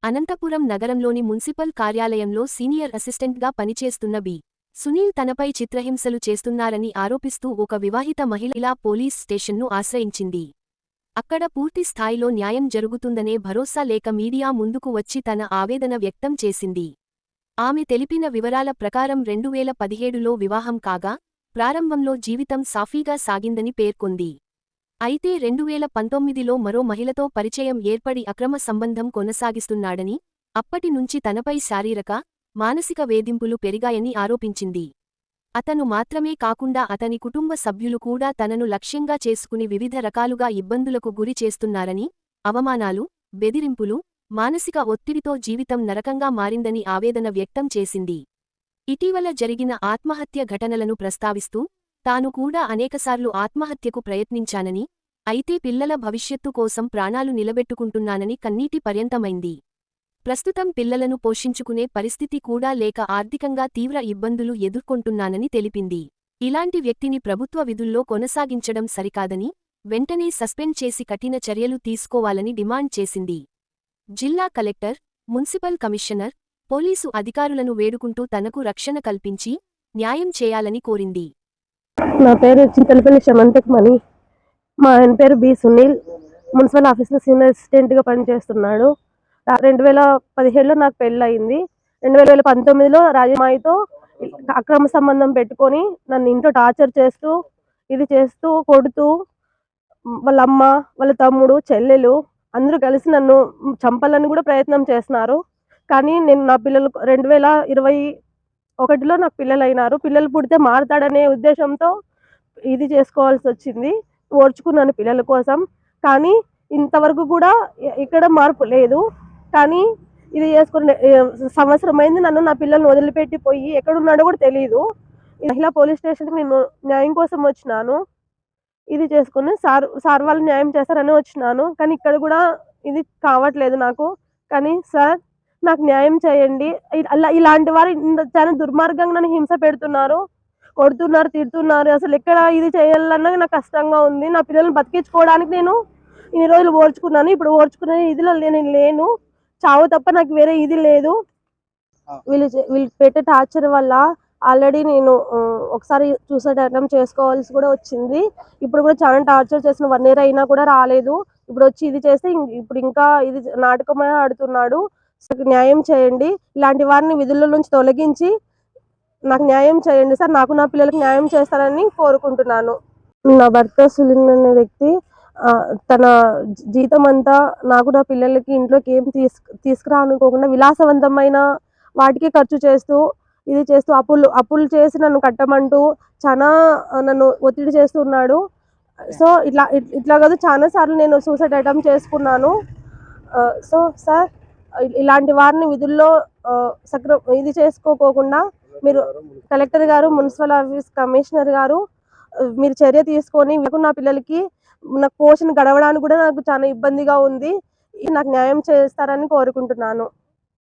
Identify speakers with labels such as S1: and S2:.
S1: అనంతపురం నగరంలోని మున్సిపల్ కార్యాలయంలో సీనియర్ అసిస్టెంట్గా పనిచేస్తున్న బి. సునీల్ తనపై చిత్రహింసలు చేస్తున్నారని ఆరోపిస్తూ ఒక వివాహిత మహిళ పోలీస్ స్టేషన్ను ఆశ్రయించింది. అక్కడ పూర్తి స్థాయిలో న్యాయం జరుగుతుందనే భరోసా లేక మీడియా ముందుకు వచ్చి తన ఆవేదన వ్యక్తం చేసింది. ఆమె తెలిపిన వివరాల ప్రకారం 2017లో వివాహం కాగా, ప్రారంభంలో జీవితం సాఫీగా సాగిందని పేర్కొంది. అయితే 2019లో మరో మహిళతో పరిచయం ఏర్పడి అక్రమ సంబంధం కొనసాగిస్తున్నాడని, అప్పటి నుంచి తనపై శారీరక, మానసిక వేధింపులు పెరిగాయని ఆరోపించింది. అతను మాత్రమే కాకుండా అతని కుటుంబ సభ్యులు కూడా తనను లక్ష్యంగా చేసుకుని వివిధ రకాలుగా ఇబ్బందులకు గురి చేస్తున్నారని, అవమానాలు, బెదిరింపులు, మానసిక ఒత్తిడితో జీవితం నరకంగా మారిందని ఆవేదన వ్యక్తం చేసింది. ఇటీవల జరిగిన ఆత్మహత్య ఘటనలను ప్రస్తావిస్తూ, తాను కూడా అనేకసార్లు ఆత్మహత్యకు ప్రయత్నించానని, అయితే పిల్లల భవిష్యత్తు కోసం ప్రాణాలు నిలబెట్టుకుంటున్నానని కన్నీటి పర్యంతమైంది. ప్రస్తుతం పిల్లలను పోషించుకునే పరిస్థితి కూడా లేక ఆర్థికంగా తీవ్ర ఇబ్బందులు ఎదుర్కొంటున్నానని తెలిపింది. ఇలాంటి వ్యక్తిని ప్రభుత్వ విధుల్లో కొనసాగించడం సరికాదని, వెంటనే సస్పెండ్ చేసి కఠిన చర్యలు తీసుకోవాలని డిమాండ్ చేసింది. జిల్లా కలెక్టర్, మున్సిపల్ కమిషనర్, పోలీసు అధికారులను వేడుకుంటూ తనకు రక్షణ కల్పించి, న్యాయం చేయాలని కోరింది.
S2: నా పేరు చింతలపల్లి శమంతక్ మణి. మా ఆయన పేరు బి. సునీల్. మున్సిపల్ ఆఫీస్లో సీనియర్ అసిస్టెంట్గా పనిచేస్తున్నాడు. 2017లో నాకు పెళ్ళయింది. 2019లో రాజమాయితో అక్రమ సంబంధం పెట్టుకొని నన్ను ఇంట్లో టార్చర్ చేస్తూ, ఇది చేస్తూ, కొడుతూ, వాళ్ళ అమ్మ, వాళ్ళ తమ్ముడు, చెల్లెలు అందరూ కలిసి నన్ను చంపాలని కూడా ప్రయత్నం చేస్తున్నారు. కానీ నేను నా పిల్లలు 2021లో నాకు పిల్లలు అయినారు. పిల్లలు పుడితే మారుతాడనే ఉద్దేశంతో ఇది చేసుకోవాల్సి వచ్చింది. ఓర్చుకున్నాను పిల్లల కోసం. కానీ ఇంతవరకు కూడా ఇక్కడ మార్పు లేదు. కానీ ఇది చేసుకుని సంవత్సరం అయింది. నన్ను నా పిల్లల్ని వదిలిపెట్టి పోయి ఎక్కడున్నాడో కూడా తెలియదు. మహిళా పోలీస్ స్టేషన్కి నేను న్యాయం కోసం వచ్చినాను. ఇది చేసుకుని సార్ వాళ్ళు న్యాయం చేస్తారని వచ్చినాను. కానీ ఇక్కడ కూడా ఇది కావట్లేదు నాకు. కానీ సార్ నాకు న్యాయం చేయండి. ఇలాంటి వారు చాలా దుర్మార్గంగా నన్ను హింస పెడుతున్నారు, కొడుతున్నారు, తిడుతున్నారు. అసలు ఎక్కడ ఇది చేయాలన్నా నాకు కష్టంగా ఉంది. నా పిల్లల్ని బతికించుకోవడానికి నేను ఇన్ని రోజులు ఓర్చుకున్నాను. ఇప్పుడు ఓర్చుకునే ఇదిలో నేను లేను. చావు తప్ప నాకు వేరే ఇది లేదు. వీళ్ళు పెట్టే టార్చర్ వల్ల ఆల్రెడీ నేను ఒకసారి సూసైడ్ అటెంప్ట్ చేసుకోవాల్సి కూడా వచ్చింది. ఇప్పుడు కూడా చాలా టార్చర్ చేసిన 1 year అయినా కూడా రాలేదు. ఇప్పుడు వచ్చి ఇది చేస్తే ఇప్పుడు ఇంకా ఇది నాటకమే ఆడుతున్నాడు. న్యాయం చేయండి. ఇలాంటి వారిని విధుల నుంచి తొలగించి నాకు న్యాయం చేయండి సార్. నాకు నా పిల్లలకు న్యాయం చేస్తారని కోరుకుంటున్నాను. నా భర్త సునీల్ అనే వ్యక్తి తన జీతం అంతా నాకు నా పిల్లలకి ఇంట్లోకి ఏం తీసుకురానుకోకుండా విలాసవంతమైన వాటికి ఖర్చు చేస్తూ, ఇది చేస్తూ అప్పులు చేసి నన్ను కట్టమంటూ చాలా నన్ను ఒత్తిడి చేస్తున్నాడు. సో ఇట్లా కాదు, చాలా సార్లు నేను సూసైడ్ అటెంప్ట్ చేసుకున్నాను. సో సార్ ఇలాంటి వారిని విధుల్లో ఇది చేసుకోకుండా మీరు కలెక్టర్ గారు, మున్సిపల్ ఆఫీస్ కమిషనర్ గారు మీరు చర్య తీసుకొని నా పిల్లలకి నాకు పోషణ గడవడానికి కూడా నాకు చాలా ఇబ్బందిగా ఉంది. నాకు న్యాయం చేస్తారని కోరుకుంటున్నాను.